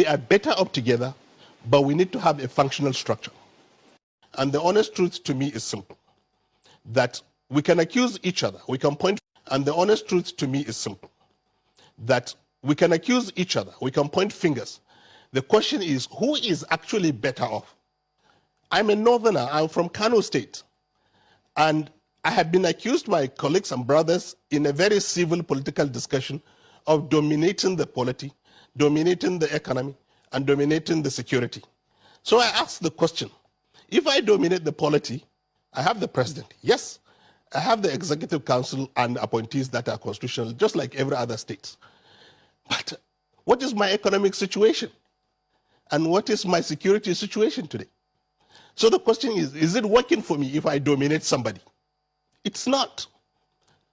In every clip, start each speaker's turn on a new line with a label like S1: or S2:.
S1: We are better off together, but we need to have a functional structure. And the honest truth to me is simple, that we can accuse each other, we can point, and the honest truth to me is simple, that we can accuse each other, we can point fingers. The question is, who is actually better off? I'm a northerner, I'm from Kano State, and I have been accused by colleagues and brothers in a very civil political discussion of dominating the polity, dominating the economy, and dominating the security. So I asked the question, if I dominate the polity, I have the president. Yes, I have the executive council and appointees that are constitutional, just like every other state. But what is my economic situation? And what is my security situation today? So the question is it working for me if I dominate somebody? It's not.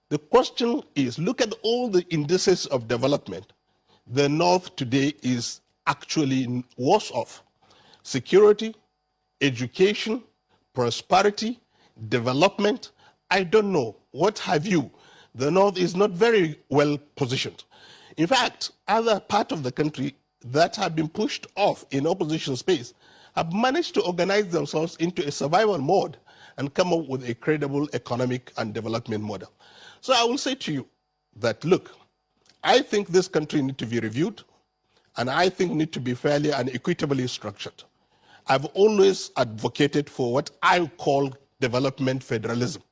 S1: The question is, look at all the indices of development. The North today is actually worse off. Security, education, prosperity, development, I don't know, what have you? The North is not very well positioned. In fact, other parts of the country that have been pushed off in opposition space have managed to organize themselves into a survival mode and come up with a credible economic and development model. So I will say to you that, look, I think this country needs to be reviewed, and I think need to be fairly and equitably structured. I've always advocated for what I call development federalism.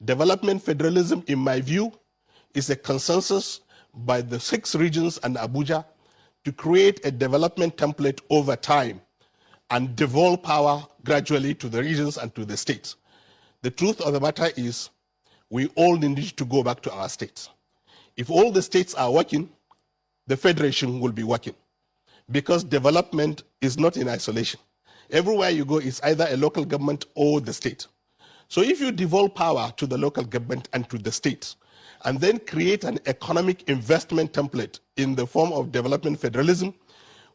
S1: Development federalism, in my view, is a consensus by the 6 regions and Abuja to create a development template over time and devolve power gradually to the regions and to the states. The truth of the matter is, we all need to go back to our states. If all the states are working, the federation will be working, because development is not in isolation. Everywhere you go, it's either a local government or the state. So if you devolve power to the local government and to the states, and then create an economic investment template in the form of development federalism,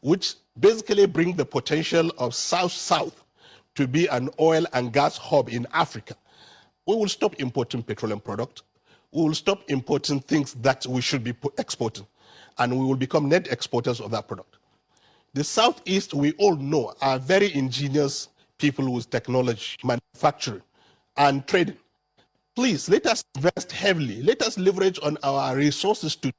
S1: which basically bring the potential of South-South to be an oil and gas hub in Africa, we will stop importing petroleum products. We will stop importing things that we should be exporting, and we will become net exporters of that product. The Southeast, we all know, are very ingenious people with technology, manufacturing, and trading. Please, let us invest heavily. Let us leverage on our resources to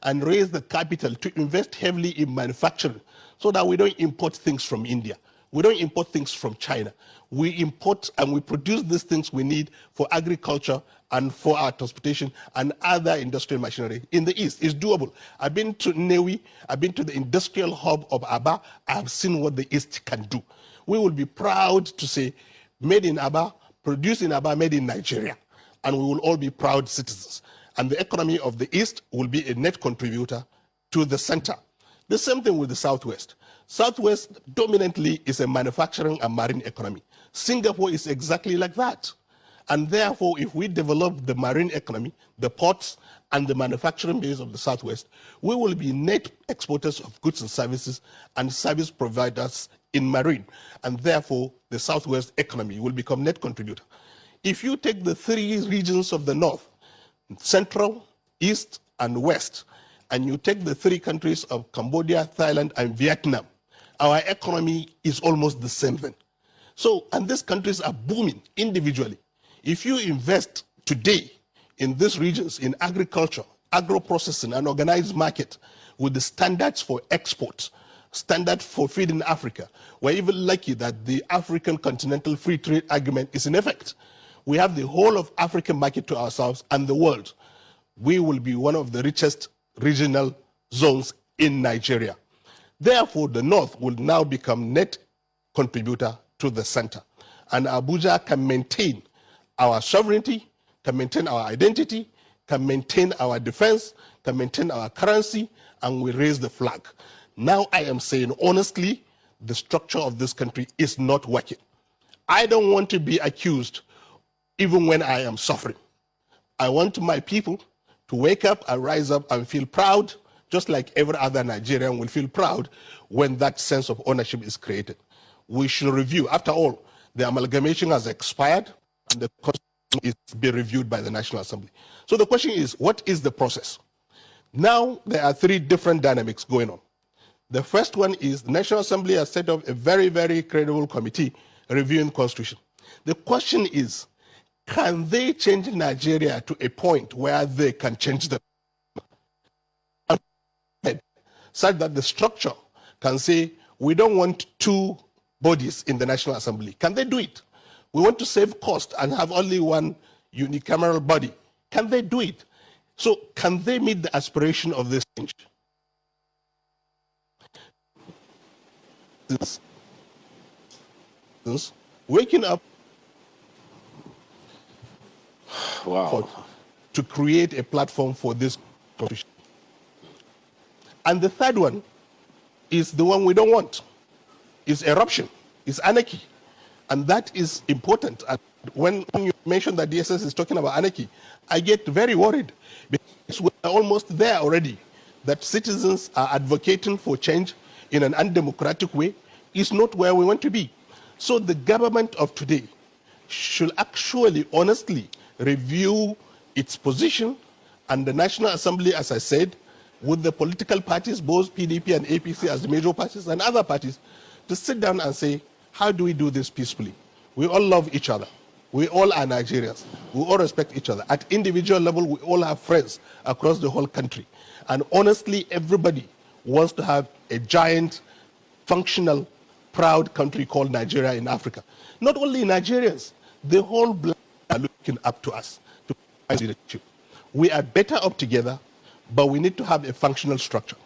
S1: and raise the capital to invest heavily in manufacturing so that we don't import things from India. We don't import things from China. We import and we produce these things we need for agriculture and for our transportation and other industrial machinery in the East. It's doable. I've been to Newi, I've been to the industrial hub of Aba. I have seen what the East can do. We will be proud to say, made in Aba, produced in Aba, made in Nigeria. And we will all be proud citizens. And the economy of the East will be a net contributor to the center. The same thing with the Southwest. Southwest dominantly is a manufacturing and marine economy. Singapore is exactly like that. And therefore, if we develop the marine economy, the ports, and the manufacturing base of the Southwest, we will be net exporters of goods and services and service providers in marine. And therefore, the Southwest economy will become net contributor. If you take the 3 regions of the North, Central, East, and West, and you take the 3 countries of Cambodia, Thailand, and Vietnam, our economy is almost the same thing. So, and these countries are booming individually. If you invest today in these regions, in agriculture, agro-processing, and organized market, with the standards for export, standard for feeding Africa, we're even lucky that the African Continental Free Trade Agreement is in effect. We have the whole of African market to ourselves and the world. We will be one of the richest regional zones in Nigeria. Therefore, the North will now become net contributor to the center. And Abuja can maintain our sovereignty, can maintain our identity, can maintain our defense, can maintain our currency, and we raise the flag. Now I am saying honestly, the structure of this country is not working. I don't want to be accused even when I am suffering. I want my people to wake up and rise up and feel proud, just like every other Nigerian will feel proud when that sense of ownership is created. We should review. After all, the amalgamation has expired and the constitution is to be reviewed by the National Assembly. So the question is, what is the process? Now there are 3 different dynamics going on. The first one is the National Assembly has set up a very, very credible committee reviewing constitution. The question is, can they change Nigeria to a point where they can change them? Such that the structure can say, we don't want two bodies in the National Assembly. Can they do it? We want to save cost and have only one unicameral body. Can they do it? So can they meet the aspiration of this change? Waking up to create a platform for this competition. And the third one is the one we don't want. It's eruption, it's anarchy. And that is important. And when you mention that DSS is talking about anarchy, I get very worried because we're almost there already, that citizens are advocating for change in an undemocratic way is not where we want to be. So the government of today should actually honestly review its position, and the National Assembly, as I said, with the political parties, both PDP and APC as the major parties and other parties, to sit down and say, how do we do this peacefully? We all love each other. We all are Nigerians. We all respect each other. At individual level, we all have friends across the whole country. And honestly, everybody wants to have a giant, functional, proud country called Nigeria in Africa. Not only Nigerians, the whole black are looking up to us to provide leadership. We are better up together, but we need to have a functional structure.